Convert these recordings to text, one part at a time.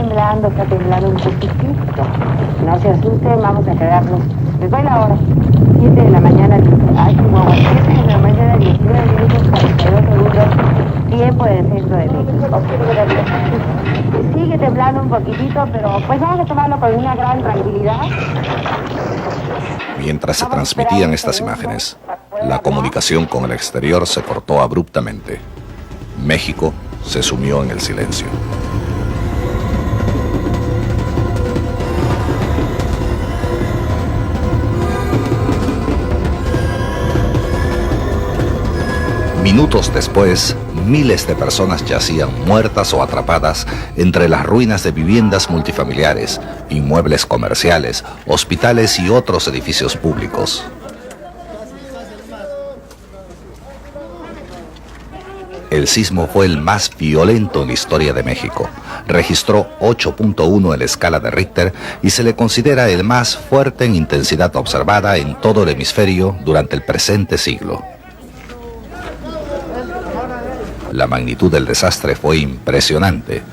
está temblando un poquitito. No se asusten, vamos a quedarnos. Les doy la hora. 7 de la mañana, 7 de la mañana, 19 minutos, 42 segundos, tiempo del centro de México. Sigue temblando un poquitito, pero pues vamos a tomarlo con una gran tranquilidad. Mientras se transmitían estas imágenes, la comunicación con el exterior se cortó abruptamente. México se sumió en el silencio. Minutos después, miles de personas yacían muertas o atrapadas entre las ruinas de viviendas multifamiliares, inmuebles comerciales, hospitales y otros edificios públicos. El sismo fue el más violento en la historia de México. Registró 8.1 en la escala de Richter y se le considera el más fuerte en intensidad observada en todo el hemisferio durante el presente siglo. La magnitud del desastre fue impresionante.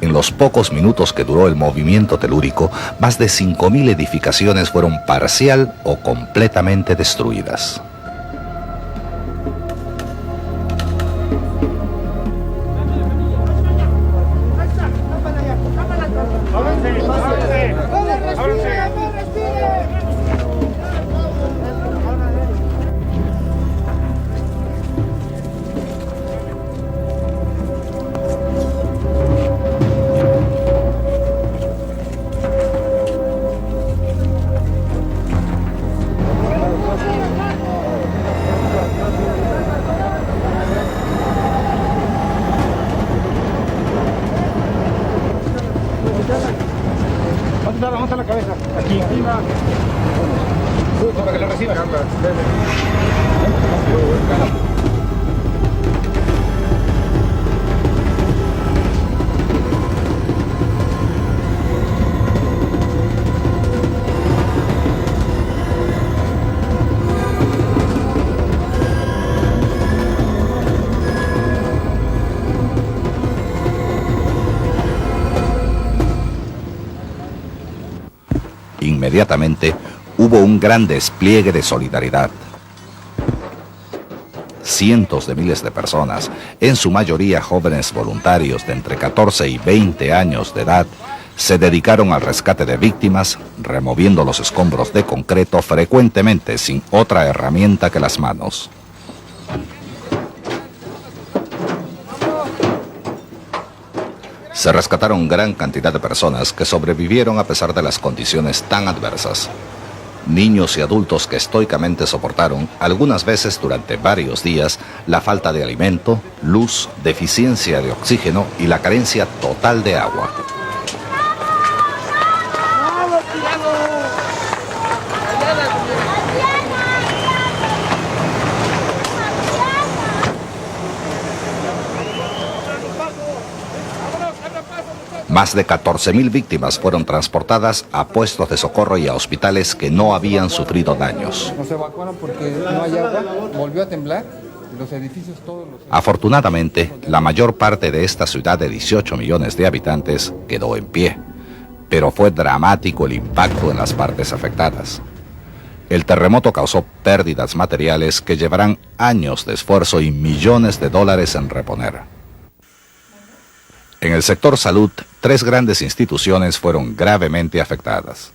En los pocos minutos que duró el movimiento telúrico, más de 5.000 edificaciones fueron parcial o completamente destruidas. ¿Dónde está la cabeza? Aquí. Arriba. Para que lo reciba. Inmediatamente hubo un gran despliegue de solidaridad. Cientos de miles de personas, en su mayoría jóvenes voluntarios de entre 14 y 20 años de edad, se dedicaron al rescate de víctimas, removiendo los escombros de concreto frecuentemente sin otra herramienta que las manos. Se rescataron gran cantidad de personas que sobrevivieron a pesar de las condiciones tan adversas. Niños y adultos que estoicamente soportaron, algunas veces durante varios días, la falta de alimento, luz, deficiencia de oxígeno y la carencia total de agua. Más de 14.000 víctimas fueron transportadas a puestos de socorro y a hospitales que no habían sufrido daños. Nos evacuaron porque no hay agua, volvió a temblar, los edificios todos los... Afortunadamente, la mayor parte de esta ciudad de 18 millones de habitantes quedó en pie, pero fue dramático el impacto en las partes afectadas. El terremoto causó pérdidas materiales que llevarán años de esfuerzo y millones de dólares en reponer. En el sector salud, 3 grandes instituciones fueron gravemente afectadas: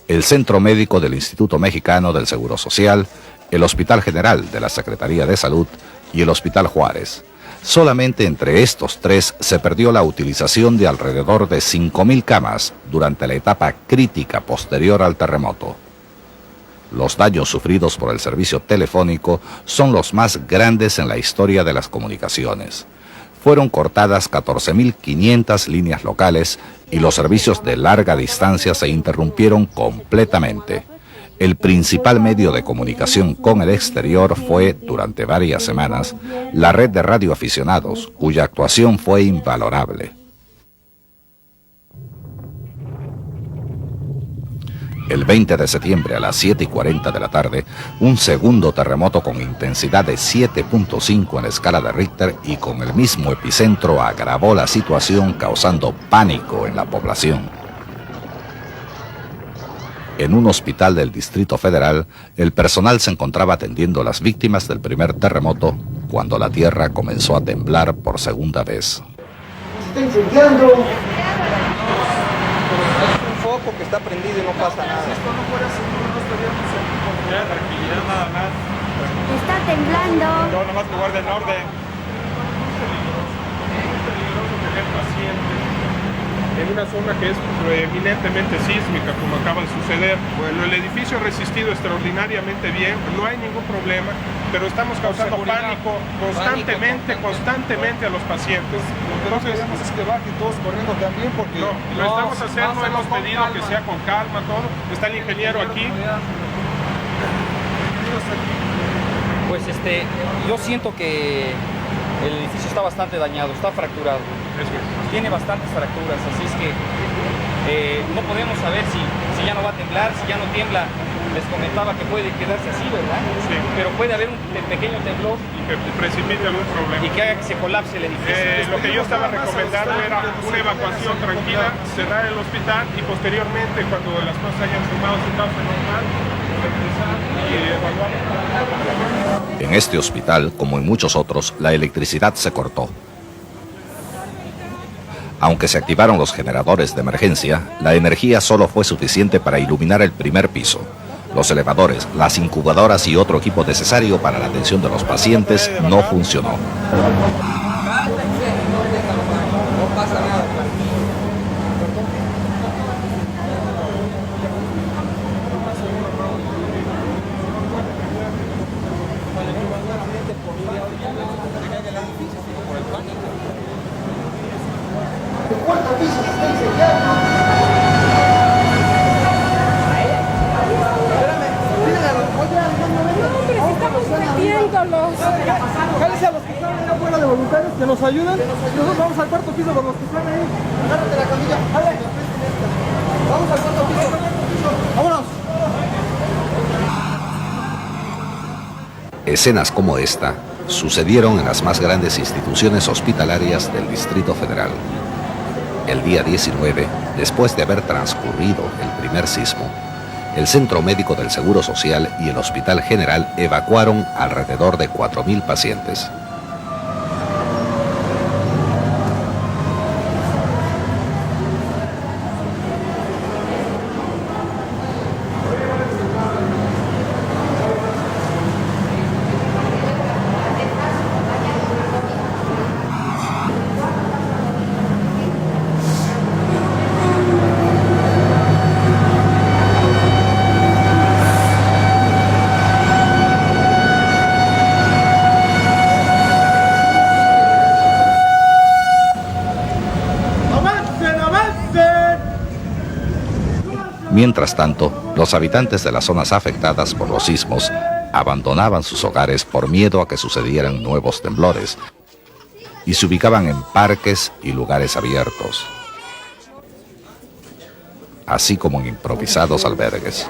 el Centro Médico del Instituto Mexicano del Seguro Social, el Hospital General de la Secretaría de Salud y el Hospital Juárez. Solamente entre estos 3 se perdió la utilización de alrededor de 5.000 camas durante la etapa crítica posterior al terremoto. Los daños sufridos por el servicio telefónico son los más grandes en la historia de las comunicaciones. Fueron cortadas 14.500 líneas locales y los servicios de larga distancia se interrumpieron completamente. El principal medio de comunicación con el exterior fue, durante varias semanas, la red de radioaficionados, cuya actuación fue invalorable. El 20 de septiembre a las 7:40 de la tarde, un segundo terremoto con intensidad de 7.5 en la escala de Richter y con el mismo epicentro agravó la situación, causando pánico en la población. En un hospital del Distrito Federal, el personal se encontraba atendiendo a las víctimas del primer terremoto cuando la tierra comenzó a temblar por segunda vez. ¡Está incendiando! Foco que está prendido y no pasa nada. Si esto no fuera seguro, no estaríamos aquí con tranquilidad nada más. Está temblando. No, nada más que guarden orden. Es peligroso tener pacientes en una zona que es eminentemente sísmica, como acaba de suceder. Bueno, el edificio ha resistido extraordinariamente bien, no hay ningún problema, pero estamos causando pánico constantemente a los pacientes. Entonces, es que bajen todos corriendo también porque... No, lo estamos haciendo, hemos pedido que sea con calma todo. Está el ingeniero aquí. Pues yo siento que el edificio está bastante dañado, está fracturado. Tiene bastantes fracturas, así es que no podemos saber si ya no va a temblar, si ya no tiembla. Les comentaba que puede quedarse así, ¿verdad? Sí. Pero puede haber un pequeño temblor Y que precipite algún problema. y que haga que se colapse el edificio. Lo que yo estaba recomendando era una evacuación tranquila, cerrar el hospital y posteriormente, cuando las cosas hayan sumado su causa normal, regresar y evaluar. En este hospital, como en muchos otros, la electricidad se cortó. Aunque se activaron los generadores de emergencia, la energía solo fue suficiente para iluminar el primer piso. Los elevadores, las incubadoras y otro equipo necesario para la atención de los pacientes no funcionó. ¡El cuarto piso se está incendiando! Jálese a los que están allá afuera de voluntarios que nos ayuden. Nosotros vamos al cuarto piso con los que están ahí. Agárrate la camilla. Dale. Vamos al cuarto piso. Vámonos. Escenas como esta sucedieron en las más grandes instituciones hospitalarias del Distrito Federal. El día 19, después de haber transcurrido el primer sismo, el Centro Médico del Seguro Social y el Hospital General evacuaron alrededor de 4.000 pacientes. Mientras tanto, los habitantes de las zonas afectadas por los sismos abandonaban sus hogares por miedo a que sucedieran nuevos temblores y se ubicaban en parques y lugares abiertos, así como en improvisados albergues.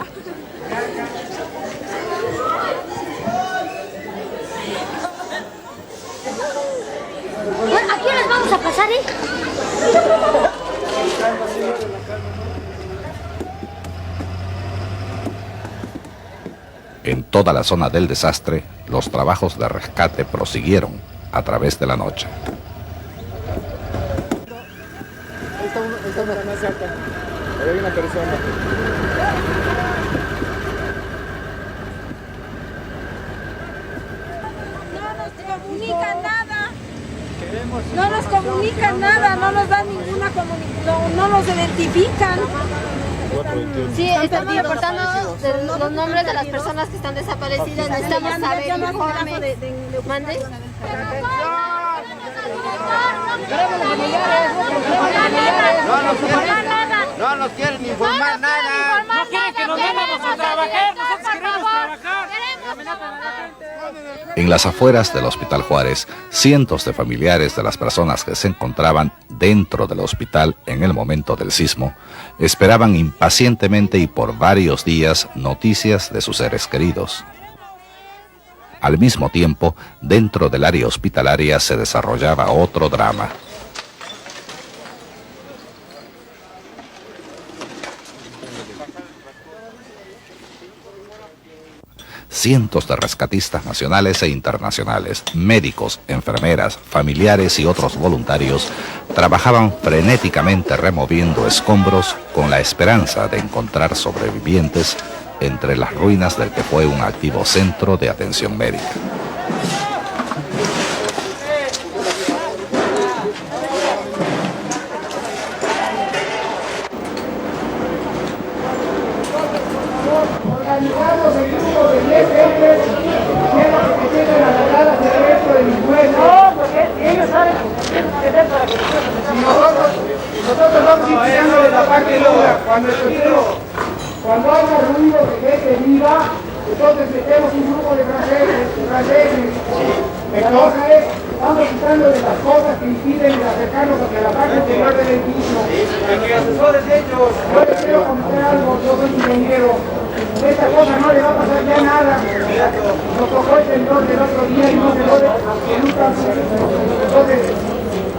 ¿A qué horas vamos a pasar, En toda la zona del desastre, los trabajos de rescate prosiguieron a través de la noche. Ahí está una más alta. Ahí hay una persona. No nos comunican nada, no nos dan ninguna comunicación, no nos identifican. Sí, estamos reportando los nombres de las personas que están desaparecidas. Necesitamos saber informe. ¿Mande? No nos quieren informar nada. No quieren que nos vayamos a trabajar, nosotros queremos trabajar. En las afueras del Hospital Juárez, cientos de familiares de las personas que se encontraban dentro del hospital en el momento del sismo esperaban impacientemente y por varios días noticias de sus seres queridos. Al mismo tiempo, dentro del área hospitalaria se desarrollaba otro drama. Cientos de rescatistas nacionales e internacionales, médicos, enfermeras, familiares y otros voluntarios trabajaban frenéticamente removiendo escombros con la esperanza de encontrar sobrevivientes entre las ruinas del que fue un activo centro de atención médica. Organizamos el grupo de 10 gentes que tienen agarradas el resto del inmueble. No, porque ellos saben que es para que nosotros vamos iniciando la parte dura. Cuando haya ruido de gente viva, entonces metemos un grupo de franceses. Entonces, vamos quitando de las cosas que impiden acercarnos hacia la parte interior del edificio. Que asesores ellos. Yo les quiero comentar algo, yo soy ingeniero. Esta cosa no le va a pasar ya nada. Nos tocó el temblor del otro día y no se lo absolutamente. Entonces,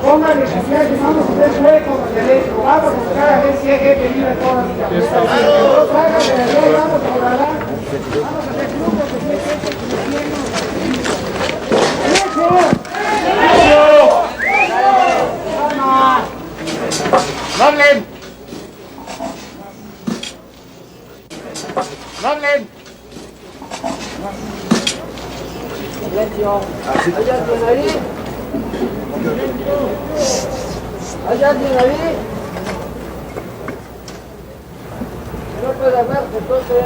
pónganle confianza, vamos a hacer huecos hacia adentro. Vamos a buscar a ver si hay gente viva todavía. No salgan de la ley, vamos a orar. Vamos a hacer grupos de 10 gente ¡No hablen! ¡No hablen! Silencio. ¿Hay alguien ahí? ¿Hay alguien ahí? No puede hablar, entonces...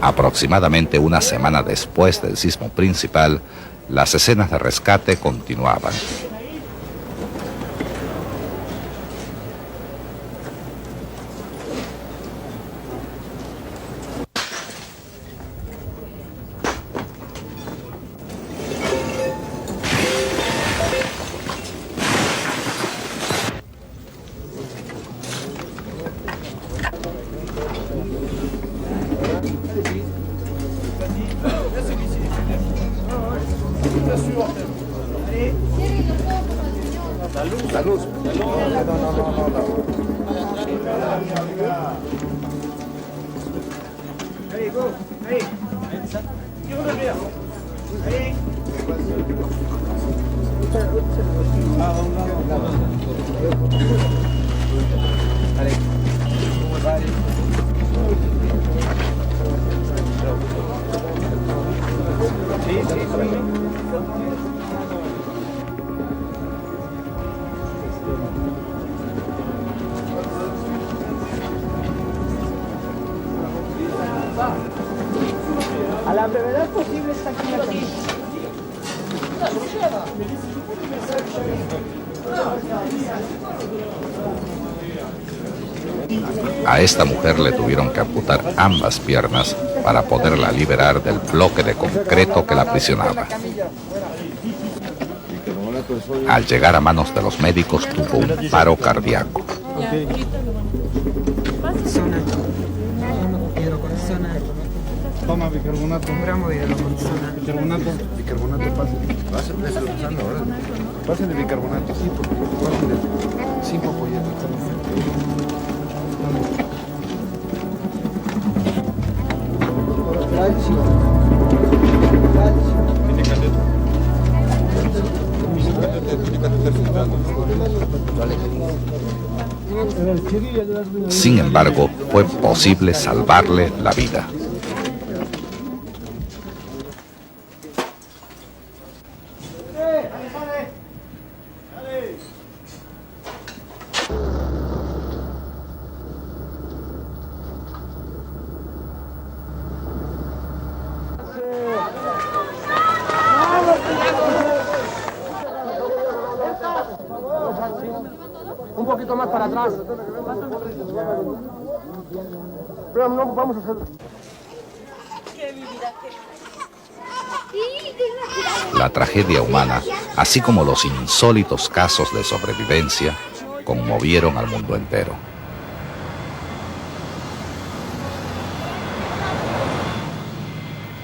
Aproximadamente una semana después del sismo principal, las escenas de rescate continuaban. A la brevedad posible está aquí la camisa. A esta mujer le tuvieron que amputar ambas piernas para poderla liberar del bloque de concreto que la aprisionaba. Al llegar a manos de los médicos tuvo un paro cardíaco. Toma bicarbonato. Un gramo de bicarbonato. Bicarbonato, pásale usando ahora. Pásale bicarbonato, sí, porque pásale 5 folletos. Sin embargo, fue posible salvarle la vida. Un poquito más para atrás. Pero no vamos a hacer. Qué mi vida, qué. La tragedia humana, así como los insólitos casos de sobrevivencia, conmovieron al mundo entero.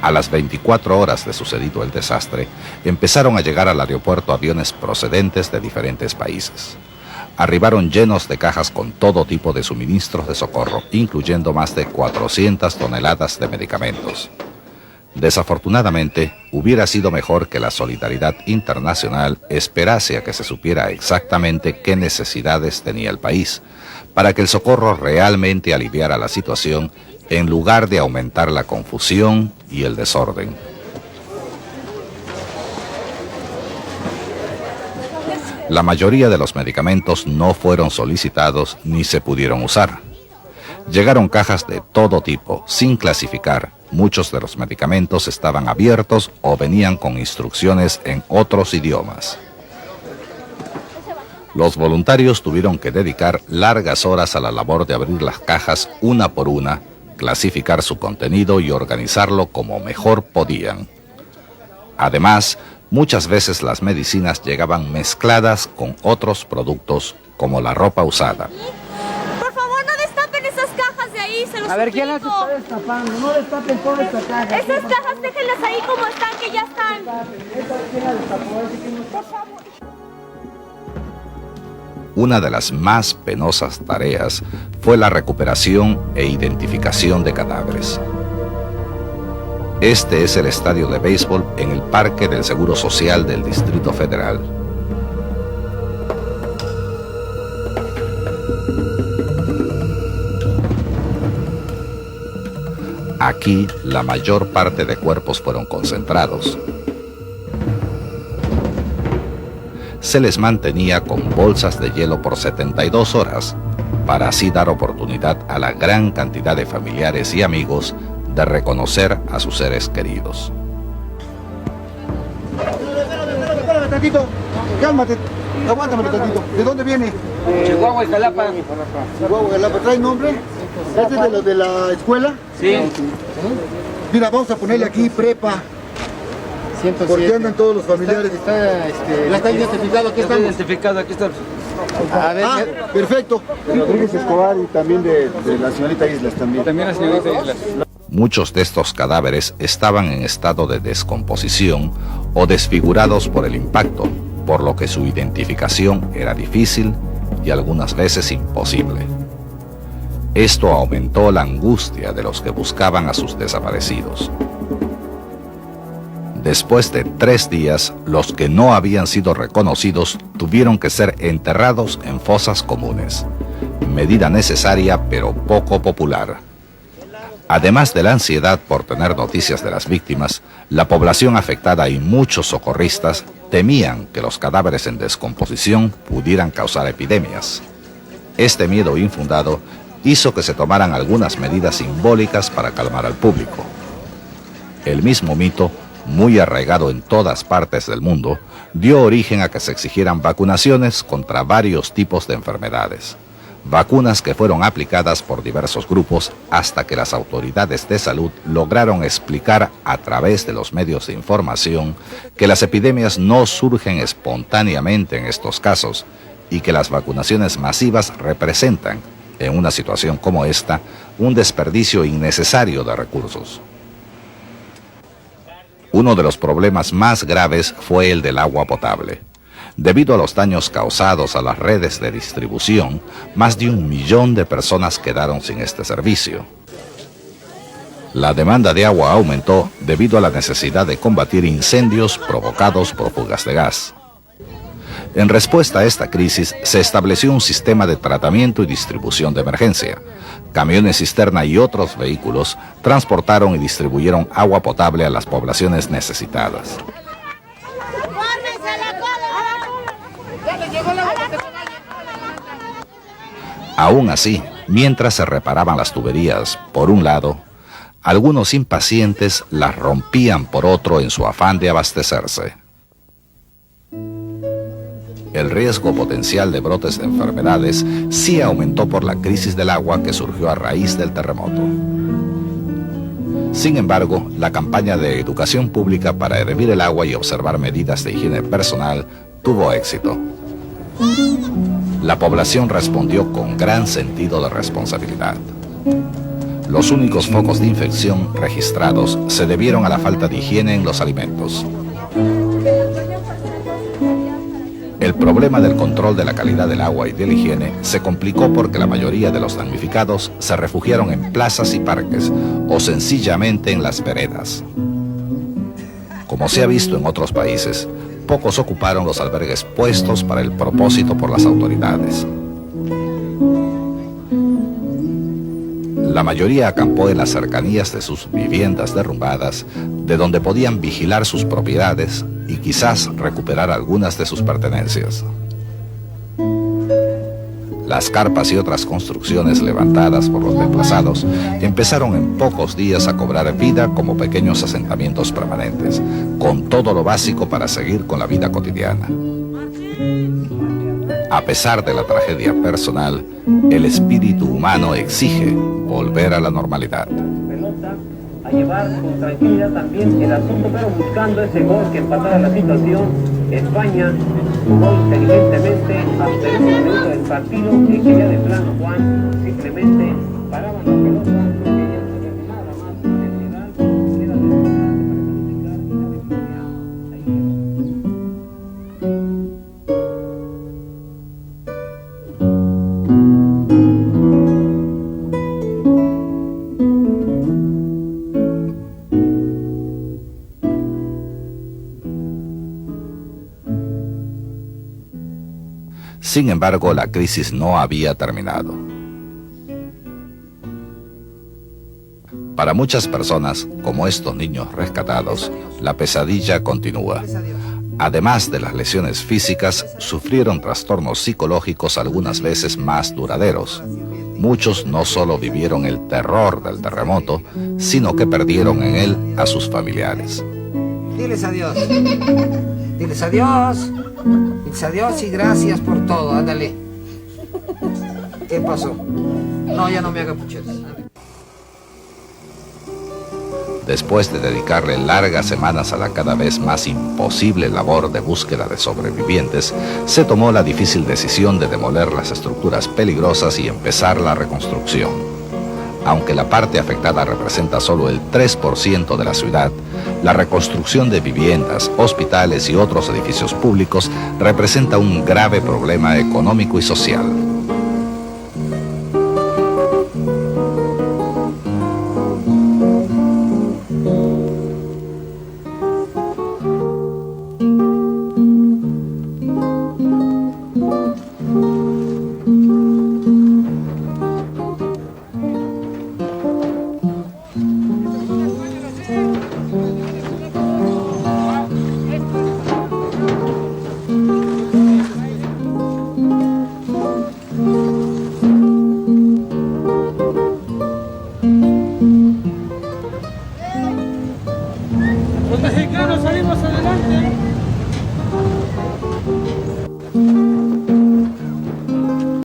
A las 24 horas de sucedido el desastre, empezaron a llegar al aeropuerto aviones procedentes de diferentes países. Arribaron llenos de cajas con todo tipo de suministros de socorro, incluyendo más de 400 toneladas de medicamentos. Desafortunadamente, hubiera sido mejor que la solidaridad internacional esperase a que se supiera exactamente qué necesidades tenía el país, para que el socorro realmente aliviara la situación en lugar de aumentar la confusión y el desorden. La mayoría de los medicamentos no fueron solicitados ni se pudieron usar. Llegaron cajas de todo tipo, sin clasificar. Muchos de los medicamentos estaban abiertos o venían con instrucciones en otros idiomas. Los voluntarios tuvieron que dedicar largas horas a la labor de abrir las cajas una por una, clasificar su contenido y organizarlo como mejor podían. Además, muchas veces las medicinas llegaban mezcladas con otros productos como la ropa usada. Por favor, no destapen esas cajas de ahí, se los A ver, ¿quién las suplico. está destapando? No destapen toda esta caja. Esas cajas déjenlas ahí como están, que ya están. ¿Quién la destapó? Por favor. Una de las más penosas tareas fue la recuperación e identificación de cadáveres. Este es el estadio de béisbol en el Parque del Seguro Social del Distrito Federal. Aquí, la mayor parte de cuerpos fueron concentrados. Se les mantenía con bolsas de hielo por 72 horas, para así dar oportunidad a la gran cantidad de familiares y amigos de reconocer a sus seres queridos. Espérame tantito, cálmate, aguántame tantito. ¿De dónde viene? Chihuahua y Jalapa. Chihuahua, Jalapa. ¿Trae nombre? ¿Este es de los de la escuela? Sí. Mira, vamos a ponerle aquí prepa. 107. Porque andan todos los familiares. Ya está identificado, aquí estamos. Identificado, aquí está. A ver, Ah, perfecto. Rodríguez Escobar y también de la señorita Islas también. También la señorita Islas. Muchos de estos cadáveres estaban en estado de descomposición o desfigurados por el impacto, por lo que su identificación era difícil y algunas veces imposible. Esto aumentó la angustia de los que buscaban a sus desaparecidos. Después de 3 días, los que no habían sido reconocidos tuvieron que ser enterrados en fosas comunes, medida necesaria pero poco popular. Además de la ansiedad por tener noticias de las víctimas, la población afectada y muchos socorristas temían que los cadáveres en descomposición pudieran causar epidemias. Este miedo infundado hizo que se tomaran algunas medidas simbólicas para calmar al público. El mismo mito, muy arraigado en todas partes del mundo, dio origen a que se exigieran vacunaciones contra varios tipos de enfermedades. Vacunas que fueron aplicadas por diversos grupos hasta que las autoridades de salud lograron explicar a través de los medios de información que las epidemias no surgen espontáneamente en estos casos y que las vacunaciones masivas representan, en una situación como esta, un desperdicio innecesario de recursos. Uno de los problemas más graves fue el del agua potable. Debido a los daños causados a las redes de distribución, más de 1 millón de personas quedaron sin este servicio. La demanda de agua aumentó debido a la necesidad de combatir incendios provocados por fugas de gas. En respuesta a esta crisis, se estableció un sistema de tratamiento y distribución de emergencia. Camiones cisterna y otros vehículos transportaron y distribuyeron agua potable a las poblaciones necesitadas. Aún así, mientras se reparaban las tuberías, por un lado, algunos impacientes las rompían por otro en su afán de abastecerse. El riesgo potencial de brotes de enfermedades sí aumentó por la crisis del agua que surgió a raíz del terremoto. Sin embargo, la campaña de educación pública para hervir el agua y observar medidas de higiene personal tuvo éxito. La población respondió con gran sentido de responsabilidad. Los únicos focos de infección registrados se debieron a la falta de higiene en los alimentos. El problema del control de la calidad del agua y de la higiene se complicó porque la mayoría de los damnificados se refugiaron en plazas y parques o sencillamente en las veredas. Como se ha visto en otros países, pocos ocuparon los albergues puestos para el propósito por las autoridades. La mayoría acampó en las cercanías de sus viviendas derrumbadas, de donde podían vigilar sus propiedades y quizás recuperar algunas de sus pertenencias. Las carpas y otras construcciones levantadas por los desplazados empezaron en pocos días a cobrar vida como pequeños asentamientos permanentes, con todo lo básico para seguir con la vida cotidiana. A pesar de la tragedia personal, el espíritu humano exige volver a la normalidad. A llevar con tranquilidad también el asunto, pero buscando ese gol que empatara la situación. España jugó inteligentemente hasta el momento del partido en que ya de plano Juan simplemente paraban la pelota, porque ya no se nada más en general, queda importante para calificar Sin embargo, la crisis no había terminado. Para muchas personas, como estos niños rescatados, la pesadilla continúa. Además de las lesiones físicas, sufrieron trastornos psicológicos algunas veces más duraderos. Muchos no solo vivieron el terror del terremoto, sino que perdieron en él a sus familiares. Diles adiós. Diles adiós. Diles adiós y gracias por todo. Ándale. ¿Qué pasó? No, ya no me haga puchetas. Después de dedicarle largas semanas a la cada vez más imposible labor de búsqueda de sobrevivientes, se tomó la difícil decisión de demoler las estructuras peligrosas y empezar la reconstrucción. Aunque la parte afectada representa solo el 3% de la ciudad, la reconstrucción de viviendas, hospitales y otros edificios públicos representa un grave problema económico y social. Los mexicanos salimos adelante.